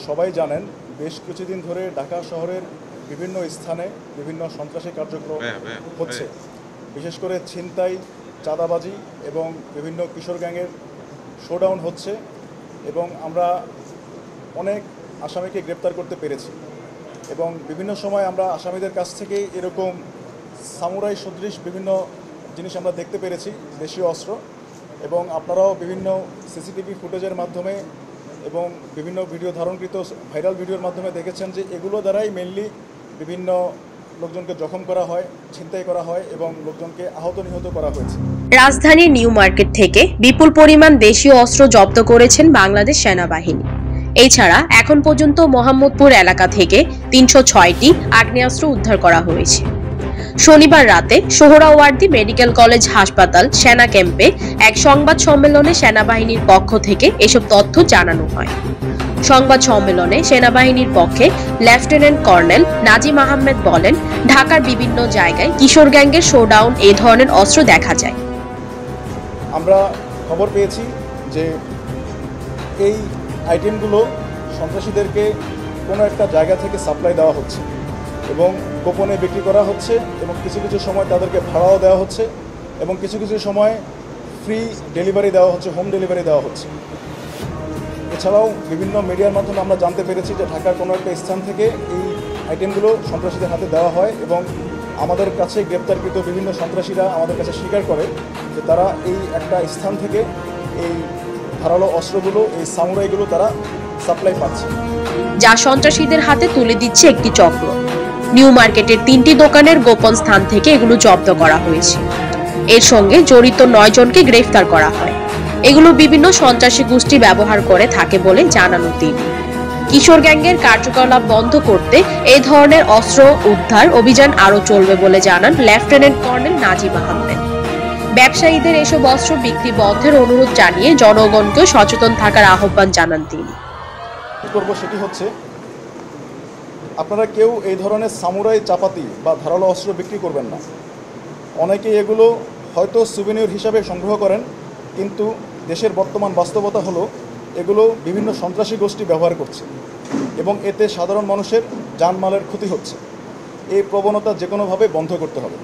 সবাই জানেন বেশ কিছুদিন ধরে ঢাকা শহরের বিভিন্ন স্থানে বিভিন্ন সন্ত্রাসী কার্যক্রম হচ্ছে, বিশেষ করে ছিনতাই, চাঁদাবাজি এবং বিভিন্ন কিশোর গ্যাংয়ের শোডাউন হচ্ছে এবং আমরা অনেক আসামিকে গ্রেপ্তার করতে পেরেছি এবং বিভিন্ন সময় আমরা আসামিদের কাছ থেকে এরকম সামুরাই সদৃশ বিভিন্ন জিনিস আমরা দেখতে পেরেছি, দেশীয় অস্ত্র, এবং আপনারাও বিভিন্ন সিসিটিভি ফুটেজের মাধ্যমে এবং বিভিন্ন ভিডিও ধারণকৃত ভাইরাল ভিডিওর মাধ্যমে দেখেছেন যে এগুলো দ্বারাই মেনলি বিভিন্ন লোকজনকে জখম করা হয়, ছিনতাই করা হয় এবং লোকজনকে আহত নিহত করা হয়েছে। রাজধানীর নিউ মার্কেট থেকে বিপুল পরিমাণ দেশীয় অস্ত্র জব্দ করেছেন বাংলাদেশ সেনাবাহিনী। এছাড়া এখন পর্যন্ত মোহাম্মদপুর এলাকা থেকে ৩০৬টি আগ্নেয়াস্ত্র উদ্ধার করা হয়েছে। শনিবার রাতে সোহরাওয়ার্দী মেডিকেল কলেজ হাসপাতাল সেনা ক্যাম্পে এক সংবাদ সম্মেলনে সেনাবাহিনীর পক্ষ থেকে এসব তথ্য জানানো হয়। সংবাদ সম্মেলনে সেনাবাহিনীর পক্ষে লেফটেন্যান্ট কর্নেল নাজিম আহমেদ বলেন, ঢাকার বিভিন্ন জায়গায় কিশোর গ্যাংয়ের শোডাউন এই ধরনের অস্ত্র দেখা যায়। আমরা খবর পেয়েছি যে এই আইটেমগুলো সন্ত্রাসীদেরকে কোনো একটা জায়গা থেকে সাপ্লাই দেওয়া হচ্ছে এবং গোপনে বিক্রি করা হচ্ছে এবং কিছু কিছু সময় তাদেরকে ভাড়াও দেওয়া হচ্ছে এবং কিছু কিছু সময় ফ্রি ডেলিভারি দেওয়া হচ্ছে, হোম ডেলিভারি দেওয়া হচ্ছে। এছাড়াও বিভিন্ন মিডিয়ার মাধ্যমে আমরা জানতে পেরেছি যে ঢাকার কোনো একটা স্থান থেকে এই আইটেমগুলো সন্ত্রাসীদের হাতে দেওয়া হয় এবং আমাদের কাছে গ্রেপ্তারকৃত বিভিন্ন সন্ত্রাসীরা আমাদের কাছে স্বীকার করে যে তারা এই একটা স্থান থেকে এই ধারালো অস্ত্রগুলো, এই সামুরাইগুলো তারা সাপ্লাই পাচ্ছে, যা সন্ত্রাসীদের হাতে তুলে দিচ্ছে একটি চক্র। নিউ মার্কেটের 3টি দোকানের গোপন স্থান থেকে এগুলো জব্দ করা হয়েছে। এর সঙ্গে জড়িত 9 জনকে গ্রেফতার করা হয়। এগুলো বিভিন্ন সন্ত্রাসী গোষ্ঠী ব্যবহার করে থাকে বলে জানানো তিনি। কিশোর গ্যাংয়ের কার্যকলাপ বন্ধ করতে এই ধরনের অস্ত্র উদ্ধার অভিযান আরও চলবে বলে জানান লেফটেন্যান্ট কর্নেল নাজিম আহমেদ। ব্যবসায়ীদের এসব অস্ত্র বিক্রি বন্ধের অনুরোধ জানিয়ে জনগণকে সচেতন থাকার আহ্বান জানান তিনি। সেটি হচ্ছে আপনারা কেউ এই ধরনের সামুরাই চাপাতি বা ধারালো অস্ত্র বিক্রি করবেন না। অনেকে এগুলো হয়তো সুভেনিয়র হিসাবে সংগ্রহ করেন, কিন্তু দেশের বর্তমান বাস্তবতা হলো এগুলো বিভিন্ন সন্ত্রাসী গোষ্ঠী ব্যবহার করছে এবং এতে সাধারণ মানুষের জানমালের ক্ষতি হচ্ছে। এই প্রবণতা যে কোনোভাবে বন্ধ করতে হবে।